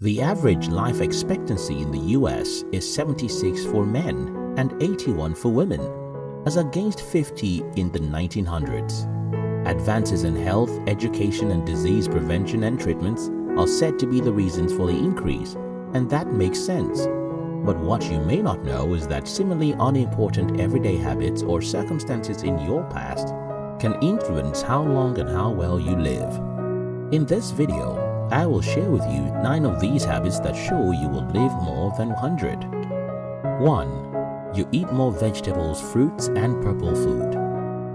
The average life expectancy in the US is 76 for men and 81 for women, as against 50 in the 1900s. Advances in health, education and disease prevention and treatments are said to be the reasons for the increase, and that makes sense. But what you may not know is that similarly unimportant everyday habits or circumstances in your past can influence how long and how well you live. In this video, I will share with you 9 of these habits that show you will live more than 100. 1. You eat more vegetables, fruits and purple food.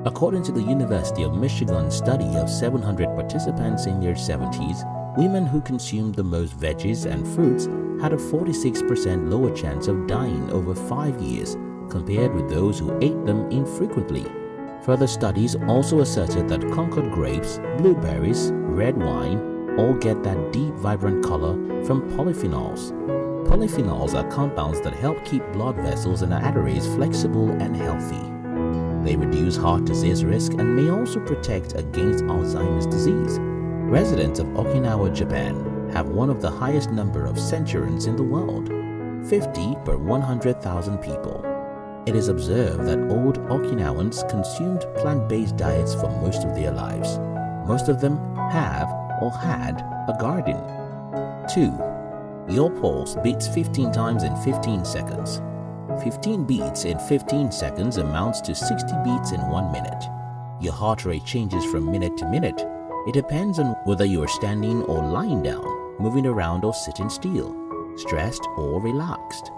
According to the University of Michigan study of 700 participants in their 70s, women who consumed the most veggies and fruits had a 46% lower chance of dying over 5 years compared with those who ate them infrequently. Further studies also asserted that Concord grapes, blueberries, red wine all get that deep vibrant color from polyphenols. Polyphenols are compounds that help keep blood vessels and arteries flexible and healthy. They reduce heart disease risk and may also protect against Alzheimer's disease. Residents of Okinawa, Japan have one of the highest number of centurions in the world, 50 per 100,000 people. It is observed that old Okinawans consumed plant-based diets for most of their lives. Most of them have or had a garden. 2. Your pulse beats 15 times in 15 seconds. 15 beats in 15 seconds amounts to 60 beats in 1 minute. Your heart rate changes from minute to minute. It depends on whether you are standing or lying down, moving around or sitting still, stressed or relaxed.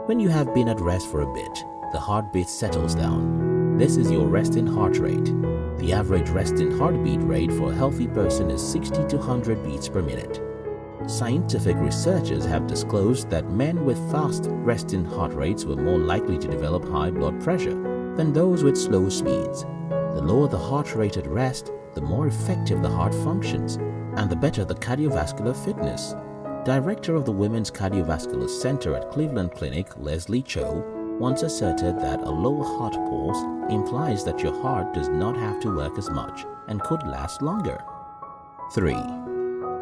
When you have been at rest for a bit, the heartbeat settles down. This is your resting heart rate. The average resting heartbeat rate for a healthy person is 60 to 100 beats per minute. Scientific researchers have disclosed that men with fast resting heart rates were more likely to develop high blood pressure than those with slow speeds. The lower the heart rate at rest, the more effective the heart functions and the better the cardiovascular fitness. Director of the Women's Cardiovascular Center at Cleveland Clinic, Leslie Cho, once asserted that a low heart pulse implies that your heart does not have to work as much and could last longer. 3.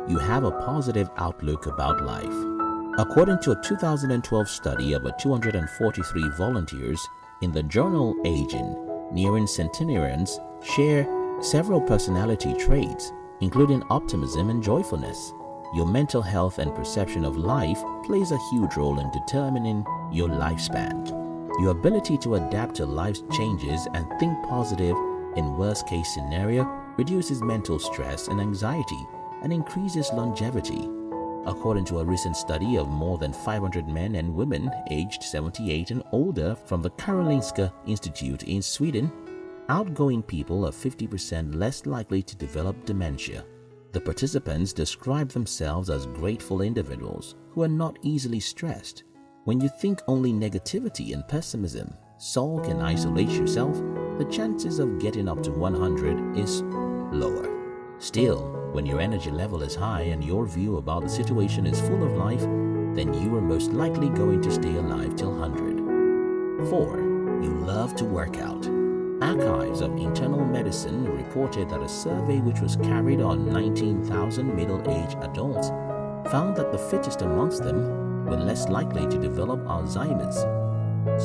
You have a positive outlook about life. According to a 2012 study of 243 volunteers in the journal Aging, nearing centenarians share several personality traits, including optimism and joyfulness. Your mental health and perception of life plays a huge role in determining your lifespan. Your ability to adapt to life's changes and think positive in worst-case scenario reduces mental stress and anxiety and increases longevity. According to a recent study of more than 500 men and women aged 78 and older from the Karolinska Institute in Sweden, outgoing people are 50% less likely to develop dementia. The participants describe themselves as grateful individuals who are not easily stressed. When you think only negativity and pessimism, sulk and isolate yourself, the chances of getting up to 100 is lower. Still, when your energy level is high and your view about the situation is full of life, then you are most likely going to stay alive till 100. 4. You love to work out. Archives of Internal Medicine reported that a survey which was carried on 19,000 middle-aged adults found that the fittest amongst them were less likely to develop Alzheimer's,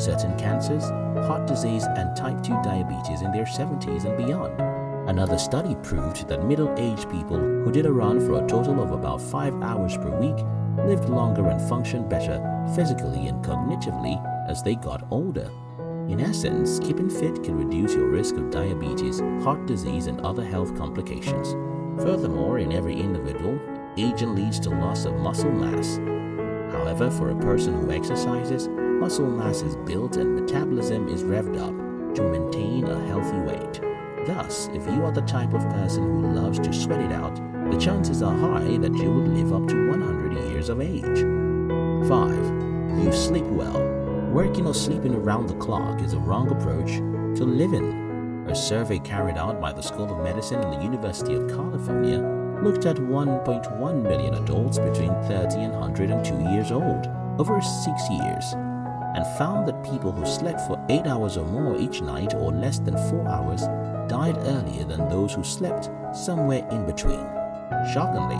certain cancers, heart disease and type 2 diabetes in their 70s and beyond. Another study proved that middle-aged people who did a run for a total of about 5 hours per week lived longer and functioned better physically and cognitively as they got older. In essence, keeping fit can reduce your risk of diabetes, heart disease and other health complications. Furthermore, in every individual, aging leads to loss of muscle mass. However, for a person who exercises, muscle mass is built and metabolism is revved up to maintain a healthy weight. Thus, if you are the type of person who loves to sweat it out, the chances are high that you would live up to 100 years of age. 5. You sleep well. Working or sleeping around the clock is a wrong approach to living. A survey carried out by the School of Medicine and the University of California looked at 1.1 million adults between 30 and 102 years old over 6 years and found that people who slept for 8 hours or more each night or less than 4 hours died earlier than those who slept somewhere in between. Shockingly,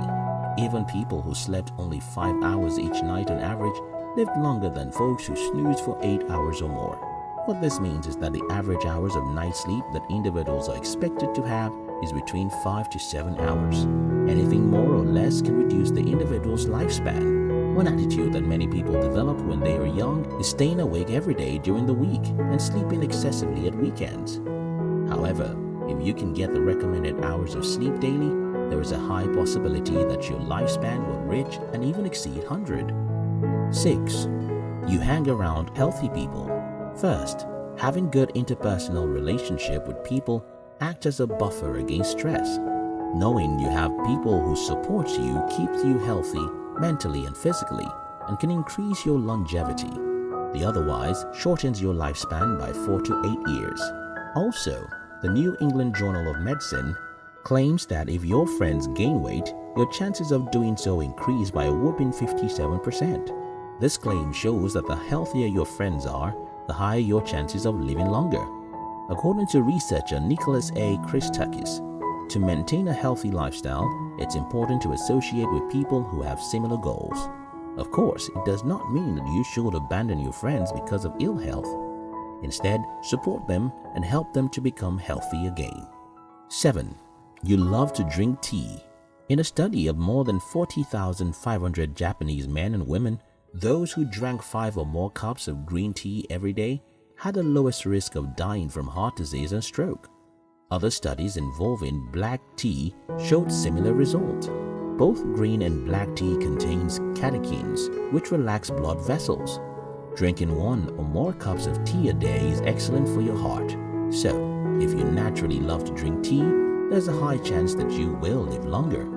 Even people who slept only 5 hours each night on average lived longer than folks who snoozed for 8 hours or more. What this means is that the average hours of night sleep that individuals are expected to have is between 5 to 7 hours. Anything more or less can reduce the individual's lifespan. One attitude that many people develop when they are young is staying awake every day during the week and sleeping excessively at weekends. However, if you can get the recommended hours of sleep daily, there is a high possibility that your lifespan will reach and even exceed 100. 6. You hang around healthy people. First, having good interpersonal relationship with people acts as a buffer against stress. Knowing you have people who support you keeps you healthy mentally and physically and can increase your longevity. The otherwise shortens your lifespan by 4 to 8 years. Also, the New England Journal of Medicine claims that if your friends gain weight, your chances of doing so increase by a whopping 57%. This claim shows that the healthier your friends are, the higher your chances of living longer. According to researcher Nicholas A. Christakis, to maintain a healthy lifestyle, it's important to associate with people who have similar goals. Of course, it does not mean that you should abandon your friends because of ill health. Instead, support them and help them to become healthy again. 7. You love to drink tea. In a study of more than 40,500 Japanese men and women, those who drank 5 or more cups of green tea every day had the lowest risk of dying from heart disease and stroke. Other studies involving black tea showed similar results. Both green and black tea contains catechins, which relax blood vessels. Drinking 1 or more cups of tea a day is excellent for your heart. So, if you naturally love to drink tea, there's a high chance that you will live longer.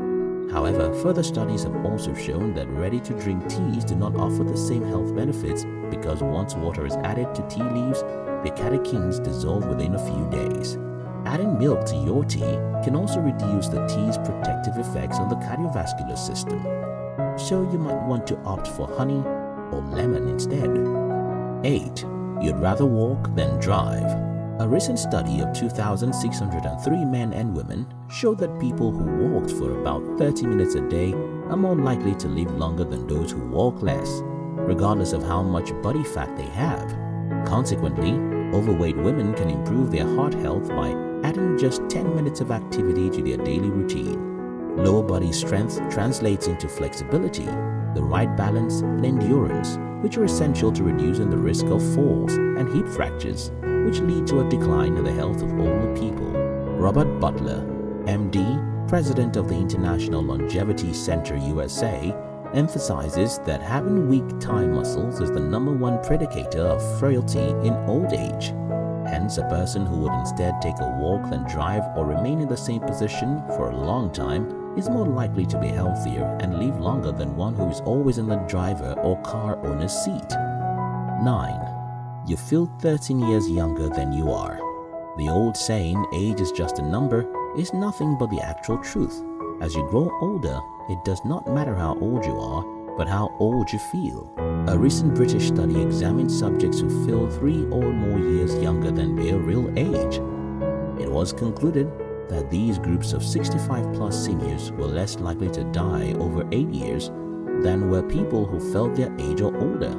However, further studies have also shown that ready-to-drink teas do not offer the same health benefits because once water is added to tea leaves, the catechins dissolve within a few days. Adding milk to your tea can also reduce the tea's protective effects on the cardiovascular system. So you might want to opt for honey or lemon instead. 8. You'd rather walk than drive. A recent study of 2,603 men and women showed that people who walked for about 30 minutes a day are more likely to live longer than those who walk less, regardless of how much body fat they have. Consequently, overweight women can improve their heart health by adding just 10 minutes of activity to their daily routine. Lower body strength translates into flexibility, the right balance, and endurance, which are essential to reducing the risk of falls and hip fractures, which lead to a decline in the health of older people. Robert Butler, MD, President of the International Longevity Center USA, emphasizes that having weak thigh muscles is the #1 predicator of frailty in old age. Hence, a person who would instead take a walk than drive or remain in the same position for a long time is more likely to be healthier and live longer than one who is always in the driver or car owner's seat. 9. You feel 13 years younger than you are. The old saying, age is just a number, is nothing but the actual truth. As you grow older, it does not matter how old you are, but how old you feel. A recent British study examined subjects who feel 3 or more years younger than their real age. It was concluded that these groups of 65-plus seniors were less likely to die over 8 years than were people who felt their age or older.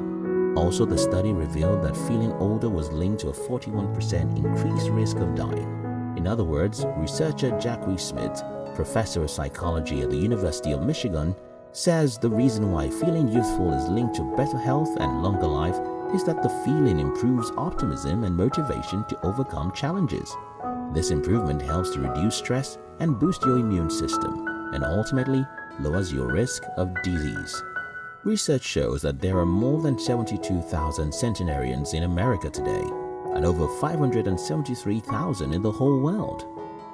Also, the study revealed that feeling older was linked to a 41% increased risk of dying. In other words, researcher Jackie Smith, professor of psychology at the University of Michigan, says the reason why feeling youthful is linked to better health and longer life is that the feeling improves optimism and motivation to overcome challenges. This improvement helps to reduce stress and boost your immune system, and ultimately lowers your risk of disease. Research shows that there are more than 72,000 centenarians in America today, and over 573,000 in the whole world.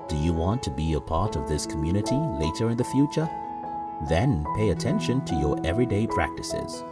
Do you want to be a part of this community later in the future? Then pay attention to your everyday practices.